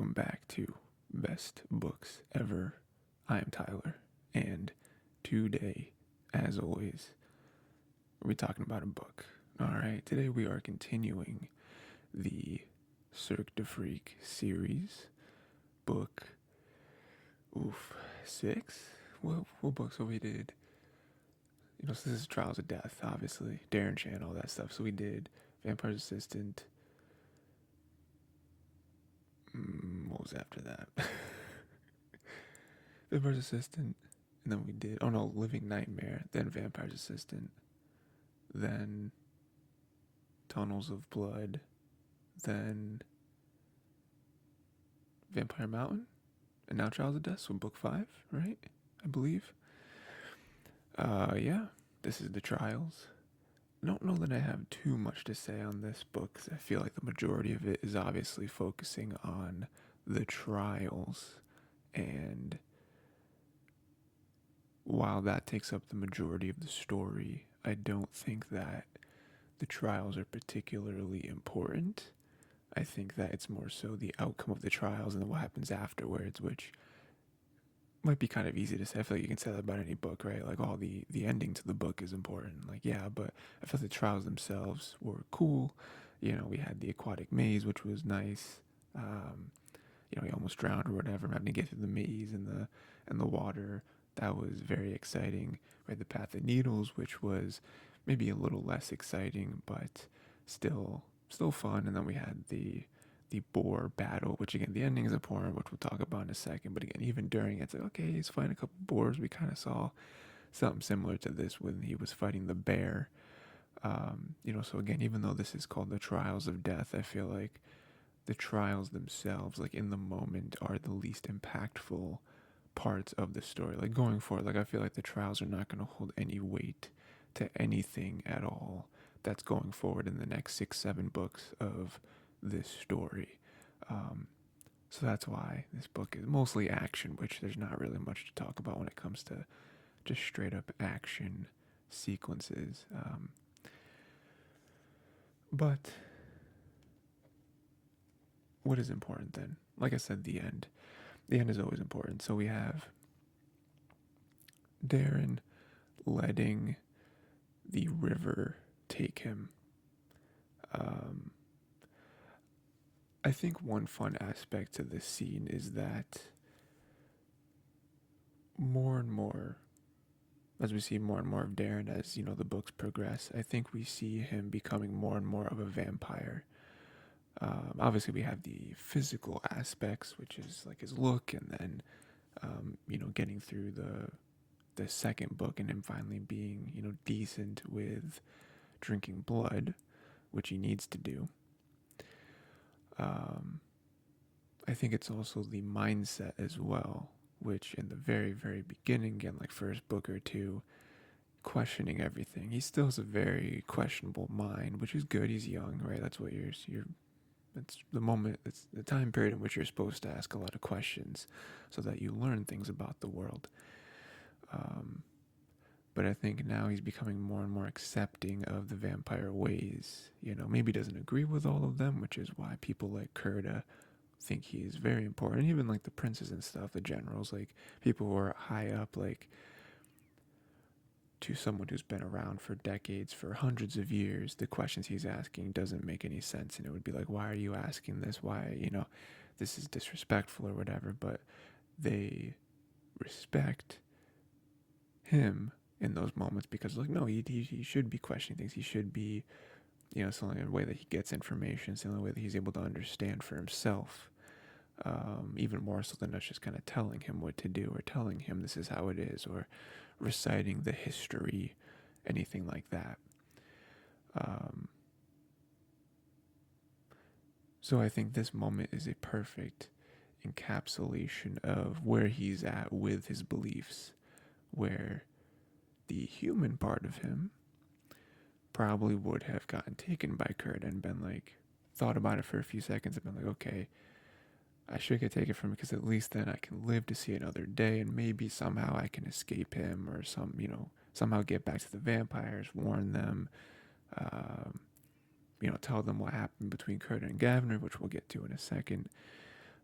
Welcome back to Best Books Ever. I am Tyler, and today, as always, we're talking about a book. Alright, today we are continuing the Cirque de Freak series. Book, 6? What books so we did? So this is Trials of Death, obviously. Darren Shan, all that stuff. So we did Vampire's Assistant. What was after that? Vampire's Assistant, and then we did, Living Nightmare, then Vampire's Assistant, then Tunnels of Blood, then Vampire Mountain, and now Trials of Death, so book 5, right? I believe. Yeah, this is the Trials. I don't know that I have too much to say on this book, because I feel like the majority of it is obviously focusing on the trials, and while that takes up the majority of the story, I don't think that the trials are particularly important. I think that it's more so the outcome of the trials and then what happens afterwards, which might be kind of easy to say. I feel like you can say that about any book, right? Like, the ending to the book is important. Like, yeah, but I felt the trials themselves were cool. We had the aquatic maze, which was nice. He almost drowned or whatever, having to get through the maze and the water. That was very exciting. We had the Path of Needles, which was maybe a little less exciting, but still fun. And then we had the boar battle, which again, the ending is important, which we'll talk about in a second. But again, even during it, it's like, okay, he's fighting a couple boars. We kind of saw something similar to this when he was fighting the bear. So again, even though this is called the Trials of Death, I feel like the trials themselves, like in the moment, are the least impactful parts of the story. Like going forward, like I feel like the trials are not going to hold any weight to anything at all that's going forward in the next 6-7 books of this story. So that's why this book is mostly action, which there's not really much to talk about when it comes to just straight up action sequences. But what is important then? Like I said, the end. The end is always important. So we have Darren letting the river take him. I think one fun aspect to this scene is that more and more, as we see more and more of Darren as, the books progress, I think we see him becoming more and more of a vampire. Obviously, we have the physical aspects, which is like his look, and then, getting through the second book and him finally being, decent with drinking blood, which he needs to do. I think it's also the mindset as well, which in the very, very beginning, again, like first book or two, questioning everything. He still has a very questionable mind, which is good. He's young, right? That's what it's the moment, it's the time period in which you're supposed to ask a lot of questions so that you learn things about the world. But I think now he's becoming more and more accepting of the vampire ways. Maybe doesn't agree with all of them, which is why people like Kurda think he is very important. Even like the princes and stuff, the generals, like people who are high up, like to someone who's been around for decades, for hundreds of years, the questions he's asking doesn't make any sense. And it would be like, why are you asking this? Why, this is disrespectful or whatever. But they respect him in those moments because, like, no, he should be questioning things. He should be, it's the only way that he gets information. It's the only way that he's able to understand for himself. Even more so than us just kind of telling him what to do or telling him this is how it is or reciting the history, anything like that. So I think this moment is a perfect encapsulation of where he's at with his beliefs, where the human part of him probably would have gotten taken by Kurt and been like, thought about it for a few seconds and been like, okay, I should get taken from it because at least then I can live to see another day and maybe somehow I can escape him or somehow get back to the vampires, warn them, tell them what happened between Kurt and Gavner, which we'll get to in a second.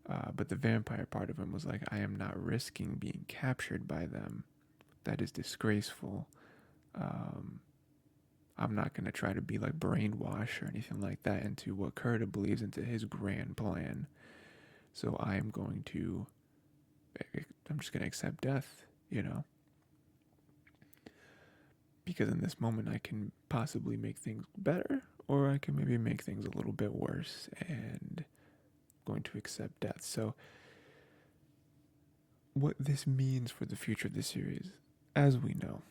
But the vampire part of him was like, I am not risking being captured by them. That is disgraceful. Um, I'm not going to try to be like brainwashed or anything like that into what Kurda believes into his grand plan. So I'm just going to accept death, you know? Because in this moment I can possibly make things better, or I can maybe make things a little bit worse, and I'm going to accept death. So what this means for the future of the series, as we know,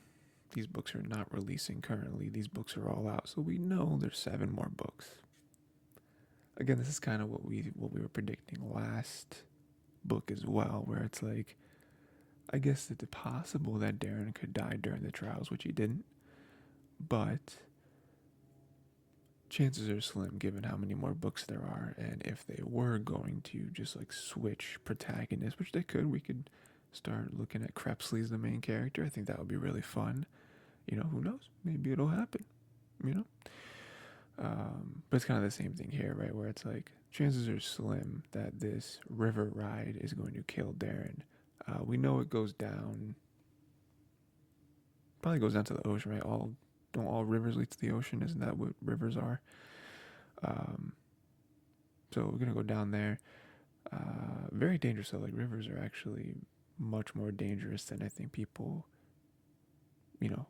these books are not releasing currently. These books are all out, so we know there's 7 more books. Again, this is kind of what we were predicting last book as well, where it's like, I guess it's possible that Darren could die during the trials, which he didn't, but chances are slim given how many more books there are, and if they were going to just like switch protagonists, which they could, we could start looking at Crepsley as the main character. I think that would be really fun. You know, who knows? Maybe it'll happen, you know? But it's kind of the same thing here, right? Where it's like, chances are slim that this river ride is going to kill Darren. We know it goes down, probably goes down to the ocean, right? Don't all rivers lead to the ocean? Isn't that what rivers are? So we're going to go down there. Very dangerous, though. Like, rivers are actually much more dangerous than I think people, you know,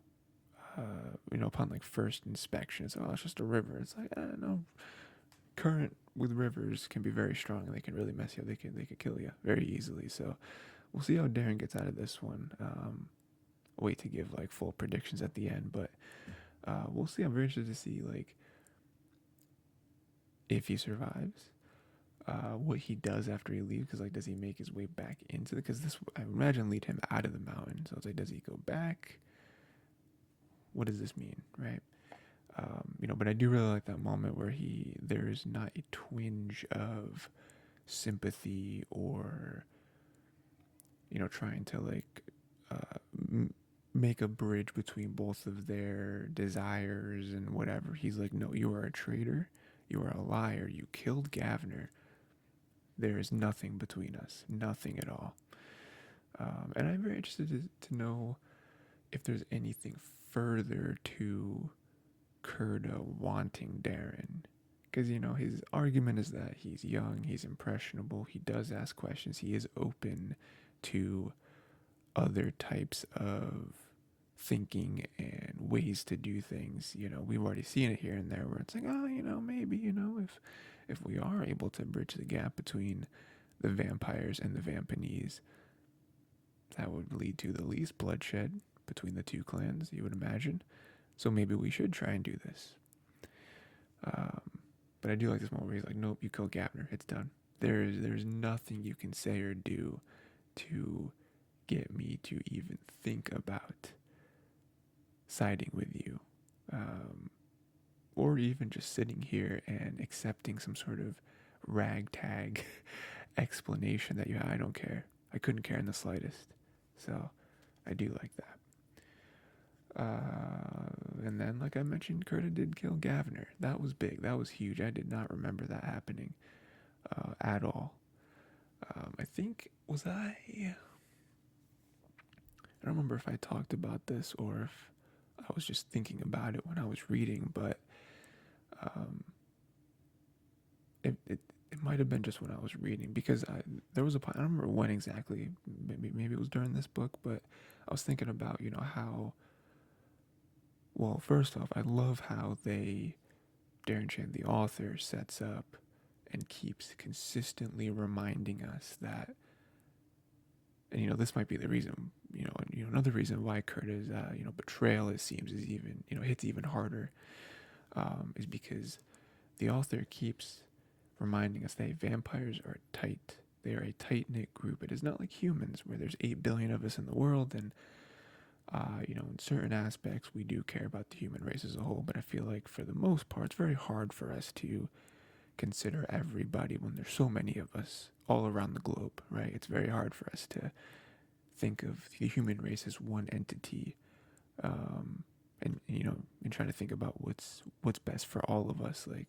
upon like first inspection, it's, oh, it's just a river. It's like, no, current with rivers can be very strong and they can really mess you up. They could kill you very easily. So we'll see how Darren gets out of this one. Wait to give like full predictions at the end, but we'll see. I'm very interested to see like if he survives, what he does after he leaves. Because like, does he make his way back into it? Because this, I imagine, lead him out of the mountain. So it's like, does he go back? What does this mean, right? But I do really like that moment where there's not a twinge of sympathy or, trying to like make a bridge between both of their desires and whatever. He's like, no, you are a traitor. You are a liar. You killed Gavner. There is nothing between us. Nothing at all. And I'm very interested to know if there's anything further to Kurda wanting Darren. Because, his argument is that he's young, he's impressionable, he does ask questions, he is open to other types of thinking and ways to do things. We've already seen it here and there where it's like, oh, maybe, if we are able to bridge the gap between the vampires and the Vampanese, that would lead to the least bloodshed between the two clans, you would imagine. So maybe we should try and do this. But I do like this moment where he's like, nope, you killed Gavner. It's done. There's nothing you can say or do to get me to even think about siding with you. Or even just sitting here and accepting some sort of ragtag explanation that I don't care. I couldn't care in the slightest. So I do like that. And then, like I mentioned, Kurda did kill Gavner. That was big. That was huge. I did not remember that happening at all. I think, I don't remember if I talked about this or if I was just thinking about it when I was reading, but it might have been just when I was reading, because there was a point, I don't remember when exactly, maybe it was during this book, but I was thinking about, how, well, first off, I love how Darren Shan, the author, sets up and keeps consistently reminding us that, and this might be the reason, another reason why Kurda's betrayal, it seems, is even, hits even harder, is because the author keeps reminding us that vampires are tight. They are a tight-knit group. It is not like humans, where there's 8 billion of us in the world, and in certain aspects we do care about the human race as a whole, but I feel like for the most part it's very hard for us to consider everybody when there's so many of us all around the globe, right? It's very hard for us to think of the human race as one entity, and trying to think about what's best for all of us. Like,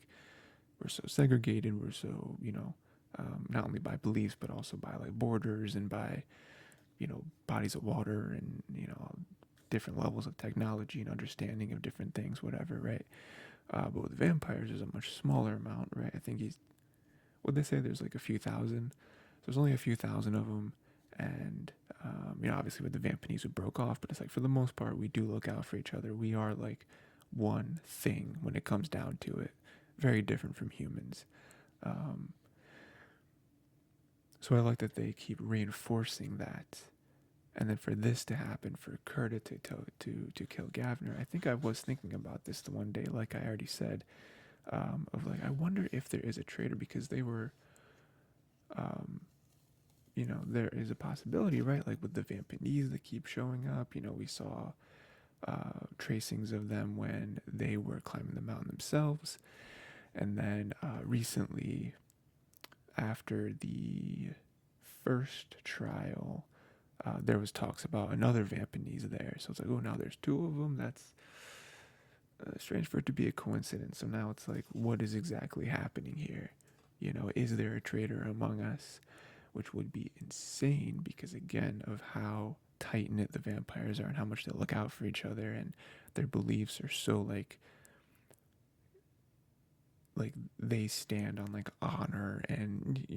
we're so segregated, we're so, not only by beliefs, but also by like borders and by, bodies of water and, different levels of technology and understanding of different things, whatever, right? But with vampires, there's a much smaller amount, right? I think what they say, there's like a few thousand. So there's only a few thousand of them. And, obviously with the Vampanese who broke off, but it's like for the most part, we do look out for each other. We are like one thing when it comes down to it. Very different from humans. So I like that they keep reinforcing that. And then for this to happen, for Kurda to kill Gavner, I think I was thinking about this the one day, like I already said, of like, I wonder if there is a traitor, because they were, there is a possibility, right? Like with the Vampanese that keep showing up, we saw tracings of them when they were climbing the mountain themselves. And then recently, after the first trial, there was talks about another Vampanese there. So it's like, oh, now there's two of them. That's strange for it to be a coincidence. So now it's like, what is exactly happening here? Is there a traitor among us? Which would be insane because, again, of how tight-knit the vampires are and how much they look out for each other, and their beliefs are so like they stand on like honor, and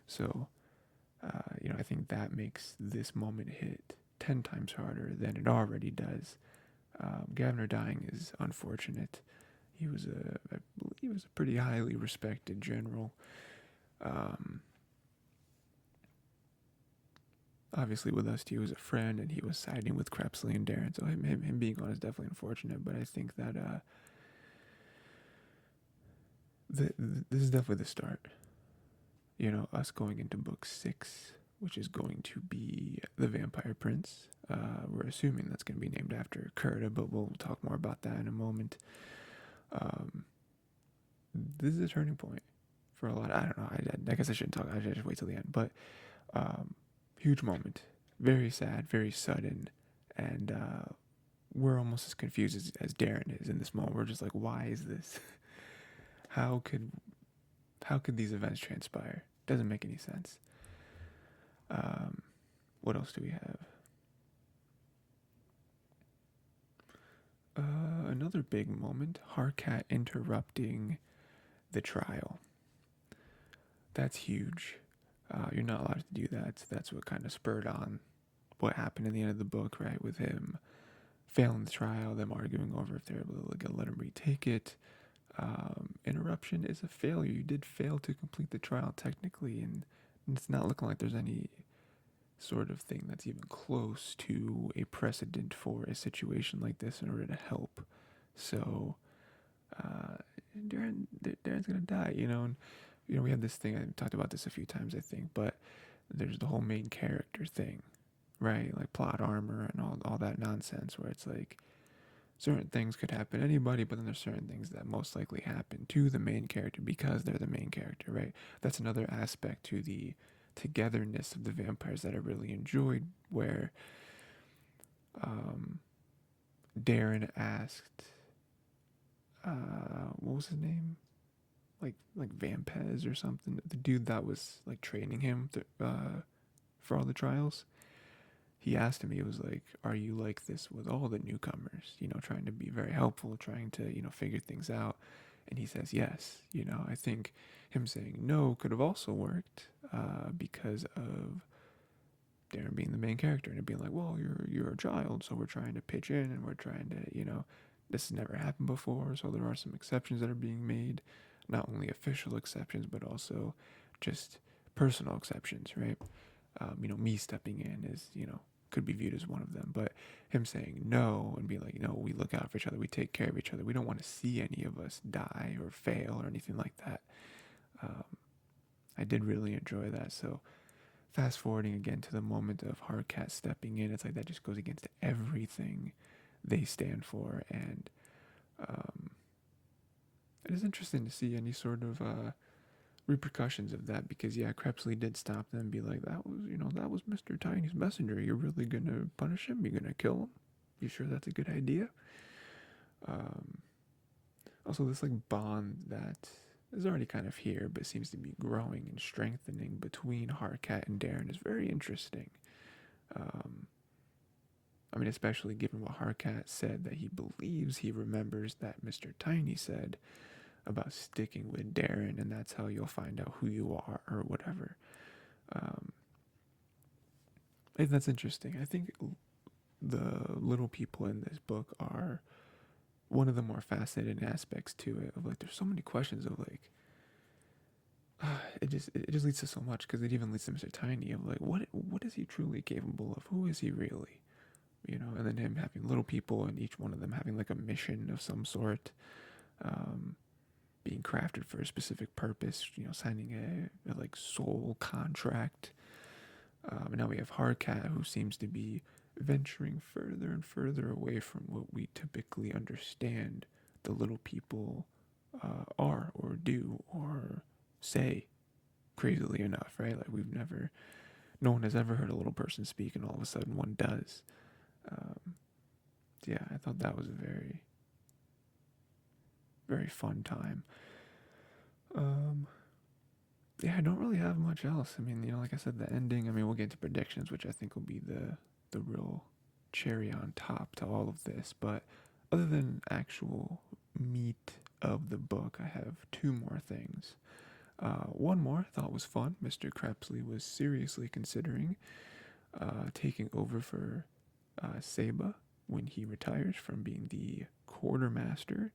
so I think that makes this moment hit 10 times harder than it already does. Gavner dying is unfortunate. He was a pretty highly respected general. Obviously with us, he was a friend, and he was siding with Crepsley and Darren, so him being gone is definitely unfortunate, but I think that this is definitely the start. Us going into book 6, which is going to be The Vampire Prince. We're assuming that's going to be named after Kurda, but we'll talk more about that in a moment. This is a turning point for a lot. I don't know. I guess I shouldn't talk. I should just wait till the end. But huge moment. Very sad, very sudden. And we're almost as confused as Darren is in this moment. We're just like, why is this? How could these events transpire? Doesn't make any sense. What else do we have? Another big moment, Harkat interrupting the trial. That's huge. You're not allowed to do that. That's what kind of spurred on what happened in the end of the book, right? With him failing the trial, them arguing over if they're able to let him retake it. Interruption is a failure. You did fail to complete the trial technically, and it's not looking like there's any sort of thing that's even close to a precedent for a situation like this in order to help. So Darren's gonna die, and we had this thing, I talked about this a few times, I think, but there's the whole main character thing, right? Like plot armor and all that nonsense, where it's like certain things could happen to anybody, but then there's certain things that most likely happen to the main character because they're the main character, right? That's another aspect to the togetherness of the vampires that I really enjoyed, where Darren asked, what was his name? Like Vampez or something. The dude that was like training him for all the trials. He asked him, he was like, are you like this with all the newcomers? Trying to be very helpful, trying to, figure things out. And he says, yes. I think him saying no could have also worked because of Darren being the main character and it being like, well, you're a child, so we're trying to pitch in and we're trying to, this has never happened before, so there are some exceptions that are being made, not only official exceptions, but also just personal exceptions, right? Me stepping in is, could be viewed as one of them, but him saying no and being like, no, we look out for each other, we take care of each other, we don't want to see any of us die or fail or anything like that. I did really enjoy that. So fast forwarding again to the moment of Harkat stepping in, it's like that just goes against everything they stand for, and it is interesting to see any sort of repercussions of that, because Crepsley did stop them and be like, that was Mr. Tiny's messenger, you're really gonna punish him, you're gonna kill him, you sure that's a good idea? Also this like bond that is already kind of here, but seems to be growing and strengthening between Harkat and Darren is very interesting. Um, I mean, especially given what Harkat said, that he believes he remembers that Mr. Tiny said about sticking with Darren, and that's how you'll find out who you are or whatever. Um, I think that's interesting. I think the little people in this book are one of the more fascinating aspects to it. Of like, there's so many questions of like, it just leads to so much, because it even leads to Mr. Tiny of like, what is he truly capable of? Who is he really? And then him having little people and each one of them having like a mission of some sort, um, being crafted for a specific purpose. Signing a like soul contract. And now we have Harkat, who seems to be venturing further and further away from what we typically understand the little people are or do or say, crazily enough, right? Like no one has ever heard a little person speak, and all of a sudden one does. Um, yeah, I thought that was a very, very fun time. Um, yeah, I don't really have much else. I mean, like I said, the ending. I mean, we'll get into predictions, which I think will be the real cherry on top to all of this. But other than actual meat of the book, I have two more things. One more I thought was fun. Mr. Crepsley was seriously considering taking over for Seba when he retires from being the quartermaster.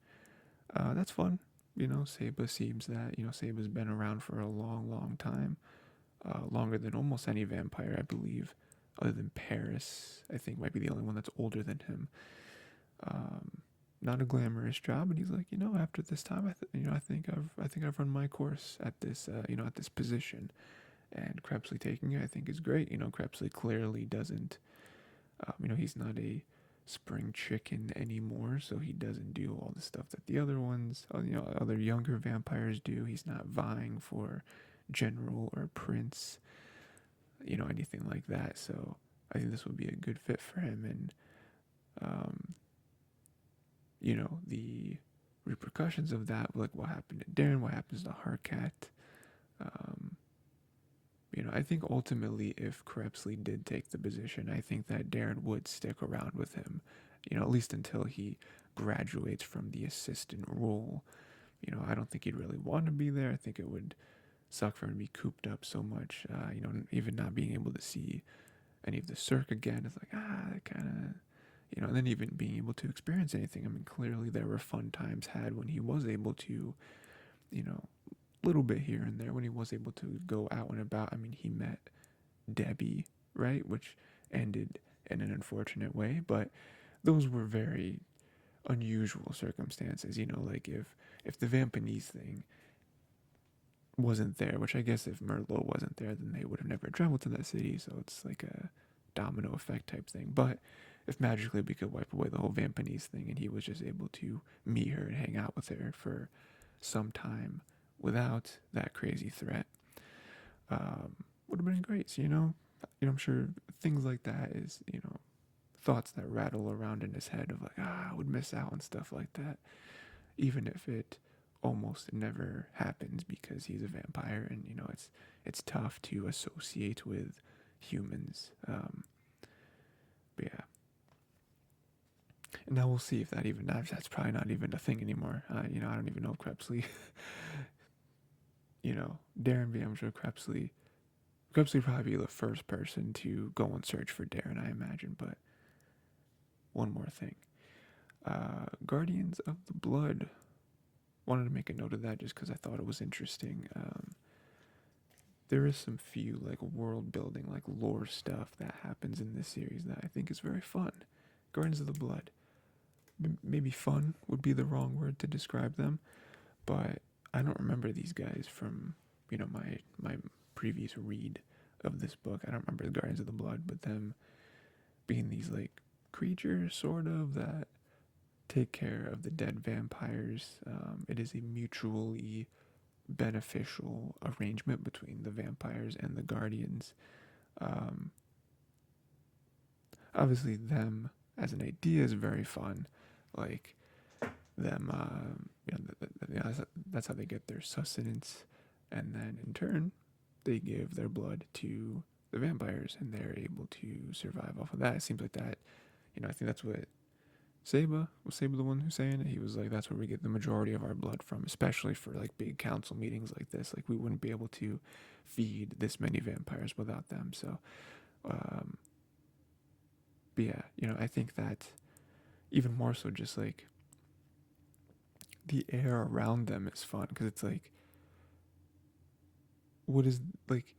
That's fun. Seba seems that, Seba's been around for a long, long time. Longer than almost any vampire, I believe, other than Paris. I think might be the only one that's older than him. Um, Not a glamorous job, and he's like, after this time, I think I've run my course at this, at this position, and Crepsley taking it, I think, is great. Crepsley clearly doesn't, he's not a spring chicken anymore, so he doesn't do all the stuff that the other ones, other younger vampires do. He's not vying for general or prince, anything like that. So I think this would be a good fit for him, and the repercussions of that, like what happened to Darren, what happens to Harkat. Um, I think ultimately, if Crepsley did take the position, I think that Darren would stick around with him, at least until he graduates from the assistant role. I don't think he'd really want to be there. I think it would suck for him to be cooped up so much, even not being able to see any of the Cirque again. It's like, kind of, and then even being able to experience anything. I mean, clearly there were fun times had when he was able to, little bit here and there when he was able to go out and about. I mean, he met Debbie, right, which ended in an unfortunate way, but those were very unusual circumstances. Like if the Vampanese thing wasn't there, which I guess if Merlot wasn't there, then they would have never traveled to that city. So it's like a domino effect type thing. But if magically we could wipe away the whole Vampanese thing, and he was just able to meet her and hang out with her for some time without that crazy threat, would have been great. So, I'm sure things like that is, thoughts that rattle around in his head of like, I would miss out on stuff like that, even if it almost never happens, because he's a vampire, and it's tough to associate with humans. But yeah. And now we'll see if that's probably not even a thing anymore. I don't even know if Crepsley, Darren, I'm sure Crepsley would probably be the first person to go and search for Darren, I imagine. But one more thing. Guardians of the Blood. Wanted to make a note of that just because I thought it was interesting. There is some few like world building, like lore stuff that happens in this series that I think is very fun. Guardians of the Blood. Maybe fun would be the wrong word to describe them, but I don't remember these guys from my previous read of this book. I don't remember the Guardians of the Blood, but them being these like creatures sort of that take care of the dead vampires. It is a mutually beneficial arrangement between the vampires and the Guardians. Obviously, them as an idea is very fun. Like them, that's how they get their sustenance, and then in turn, they give their blood to the vampires, and they're able to survive off of that. It seems like that. I think that's what Saba the one who's saying it? He was like, that's where we get the majority of our blood from, especially for like big council meetings like this. Like we wouldn't be able to feed this many vampires without them. So, um, but yeah, I think that even more so, just like the air around them is fun because it's like, what is like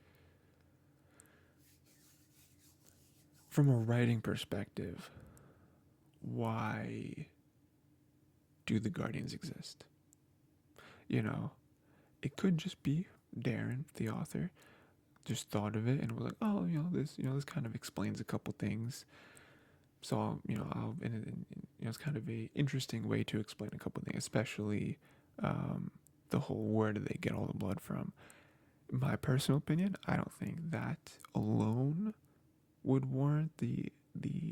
from a writing perspective, why do the Guardians exist? It could just be Darren, the author, just thought of it and was like, oh, this kind of explains a couple things. So, it's kind of a interesting way to explain a couple things, especially the whole where do they get all the blood from. In my personal opinion, I don't think that alone would warrant the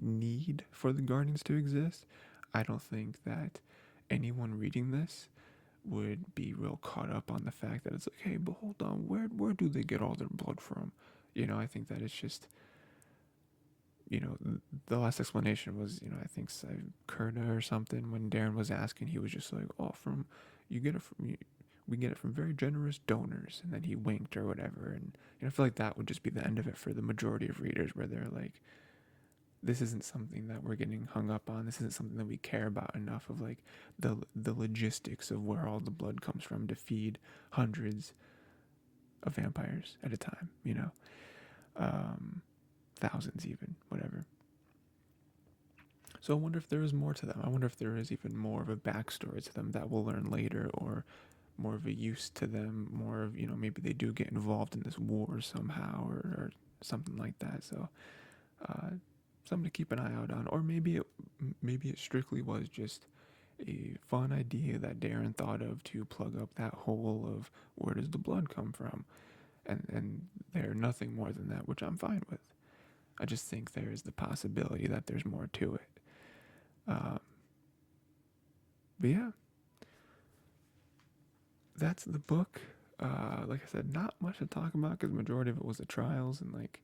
need for the Guardians to exist. I don't think that anyone reading this would be real caught up on the fact that it's like, hey, but hold on, where do they get all their blood from? I think that it's just, the last explanation was, I think Kurda or something. When Darren was asking, he was just like, oh, we get it from very generous donors, and then he winked or whatever. And I feel like that would just be the end of it for the majority of readers, where they're like, this isn't something that we're getting hung up on. This isn't something that we care about enough of, like the logistics of where all the blood comes from to feed hundreds of vampires at a time, thousands even, whatever. So I wonder if there is more to them. I wonder if there is even more of a backstory to them that we'll learn later, or more of a use to them, more of, maybe they do get involved in this war somehow, or something like that. So, something to keep an eye out on. Or maybe it strictly was just a fun idea that Darren thought of to plug up that hole of where does the blood come from, and they're nothing more than that, which I'm fine with. I just think there is the possibility that there's more to it. But yeah, that's the book. Like I said, not much to talk about because the majority of it was the trials, and like,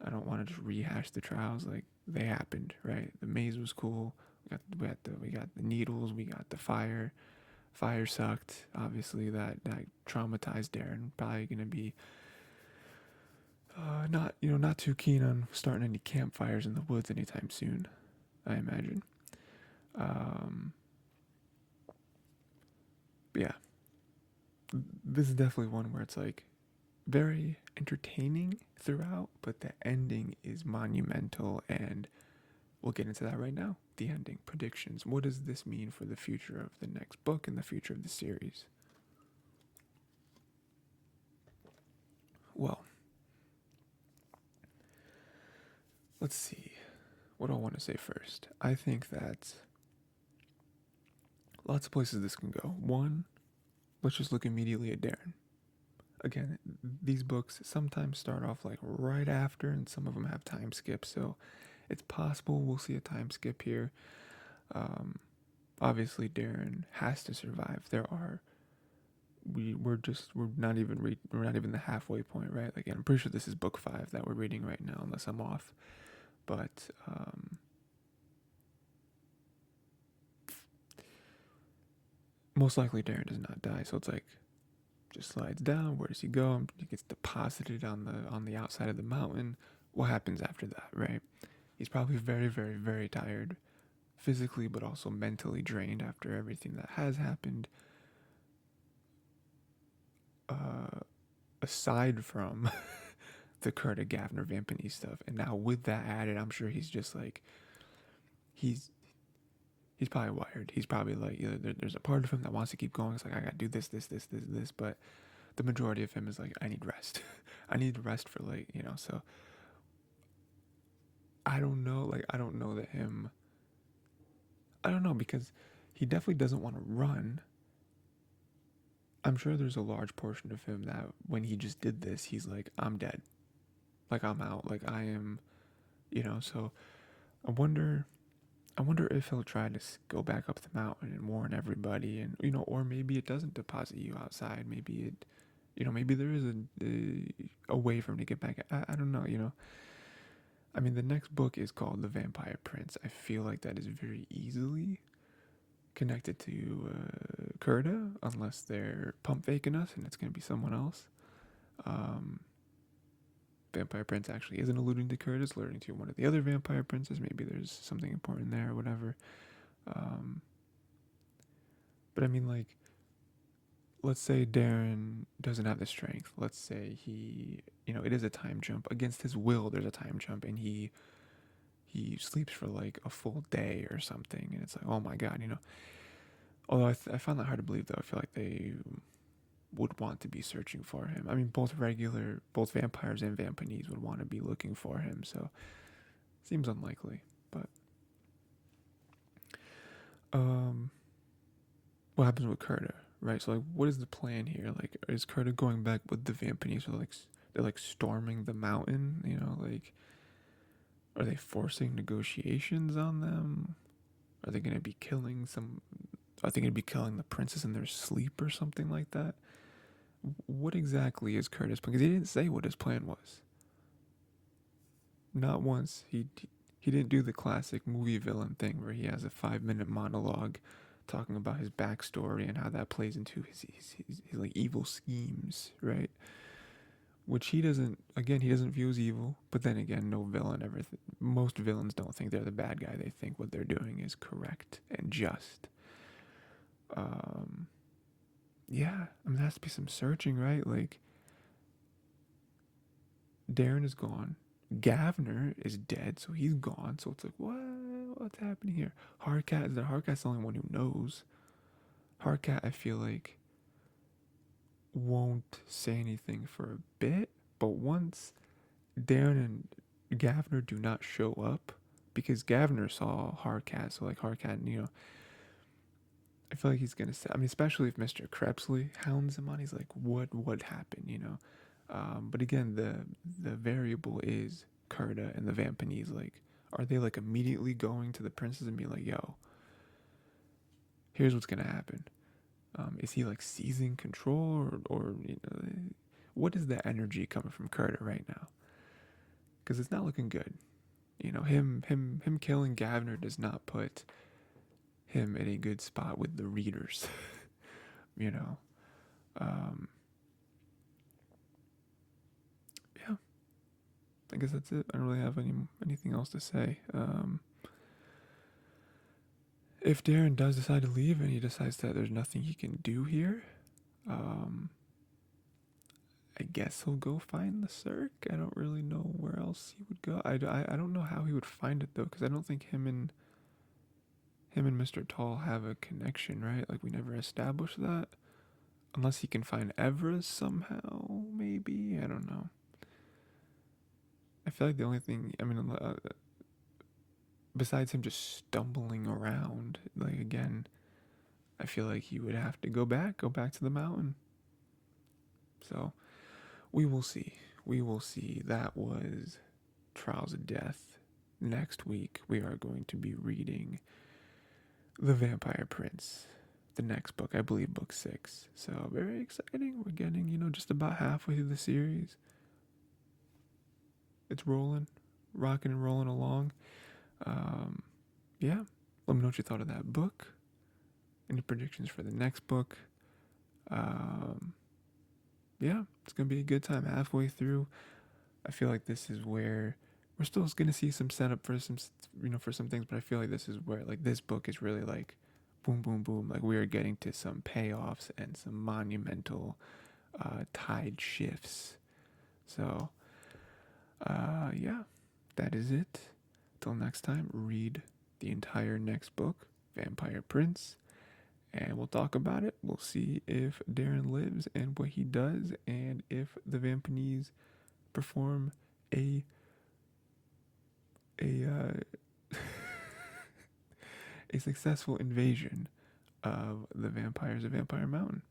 I don't want to just rehash the trials. Like, they happened, right? The maze was cool. We got the needles. We got the fire. Fire sucked. Obviously, that traumatized Darren. Probably gonna be not too keen on starting any campfires in the woods anytime soon, I imagine. But yeah, this is definitely one where it's like very entertaining throughout, but the ending is monumental, and we'll get into that right now. The ending, predictions. What does this mean for the future of the next book and the future of the series? Well, let's see. What do I want to say first? I think that lots of places this can go. One, let's just look immediately at Darren. Again, these books sometimes start off like right after, and some of them have time skips, so it's possible we'll see a time skip here. Obviously, Darren has to survive. We're not even the halfway point, right? Like, I'm pretty sure this is book 5 that we're reading right now, unless I'm off. But most likely Darren does not die, so it's like, just slides down. Where does he go? He gets deposited on the outside of the mountain. What happens after that, right? He's probably very, very, very tired, physically, but also mentally drained after everything that has happened. Aside from the Kurda Gavner Vampany stuff, and now with that added, I'm sure he's just like, he's probably wired. He's probably like, there's a part of him that wants to keep going. It's like, I gotta do this, but the majority of him is like, I need rest. I need rest for so I don't know. Like, I don't know because he definitely doesn't want to run. I'm sure there's a large portion of him that when he just did this, he's like, I'm dead. Like, I'm out. Like, I am, so I wonder I wonder if he'll try to go back up the mountain and warn everybody, and or maybe it doesn't deposit you outside. Maybe it, maybe there is a way for him to get back. I don't know. I mean, the next book is called The Vampire Prince. I feel like that is very easily connected to Kurda, unless they're pump faking us and it's going to be someone else. Um, Vampire Prince actually isn't alluding to Kurda, it's alluding to one of the other vampire princes. Maybe there's something important there or whatever. But I mean, like, let's say Darren doesn't have the strength. Let's say he, it is a time jump. Against his will, there's a time jump, and he sleeps for like a full day or something. And it's like, oh my God, Although I find that hard to believe, though. I feel like they would want to be searching for him. I mean, both vampires and vampanese would want to be looking for him. So, seems unlikely. But, what happens with Kurda, right? So, like, what is the plan here? Like, is Kurda going back with the vampanese? So, like, they're like storming the mountain. Like, are they forcing negotiations on them? Are they going to be killing some? Are they going to be killing the princess in their sleep or something like that? What exactly is Kurda's plan? Because he didn't say what his plan was. Not once. He didn't do the classic movie villain thing where he has a 5-minute monologue talking about his backstory and how that plays into his like evil schemes, right? Which he doesn't view as evil. But then again, no villain ever. Most villains don't think they're the bad guy. They think what they're doing is correct and just. Yeah, I mean, there has to be some searching, right? Like, Darren is gone. Gavner is dead, so he's gone. So it's like, what's happening here? Harkat's the only one who knows. Harkat, I feel like, won't say anything for a bit, but once Darren and Gavner do not show up, because Gavner saw Harkat, so like Harkat, I feel like he's gonna say. I mean, especially if Mr. Krebsley hounds him on, he's like, "What happened?" But again, the variable is Kurda and the Vampanese. Like, are they like immediately going to the princess and be like, "Yo, here's what's gonna happen"? Is he like seizing control, or what is the energy coming from Kurda right now? Because it's not looking good. Him killing Gavner does not put him in a good spot with the readers. um, yeah, I guess that's it. I don't really have anything else to say. If Darren does decide to leave and he decides that there's nothing he can do here, I guess he'll go find the Cirque. I don't really know where else he would go. I don't know how he would find it though, because I don't think him and Mr. Tall have a connection, right? Like, we never established that. Unless he can find Everest somehow, maybe. I don't know. I feel like the only thing, I mean, besides him just stumbling around, like, again, I feel like he would have to go back to the mountain. So, we will see. That was Trials of Death. Next week, we are going to be reading The Vampire Prince, the next book, I believe book 6. So, very exciting. We're getting, just about halfway through the series. It's rolling, rocking and rolling along. Yeah, let me know what you thought of that book. Any predictions for the next book? Yeah, it's gonna be a good time halfway through. I feel like this is where we're still gonna see some setup for some, for some things, but I feel like this is where, like, this book is really like, boom, boom, boom. Like, we are getting to some payoffs and some monumental tide shifts. So, yeah, that is it. Till next time, read the entire next book, Vampire Prince, and we'll talk about it. We'll see if Darren lives and what he does, and if the Vampanese perform a a successful invasion of the vampires of Vampire Mountain.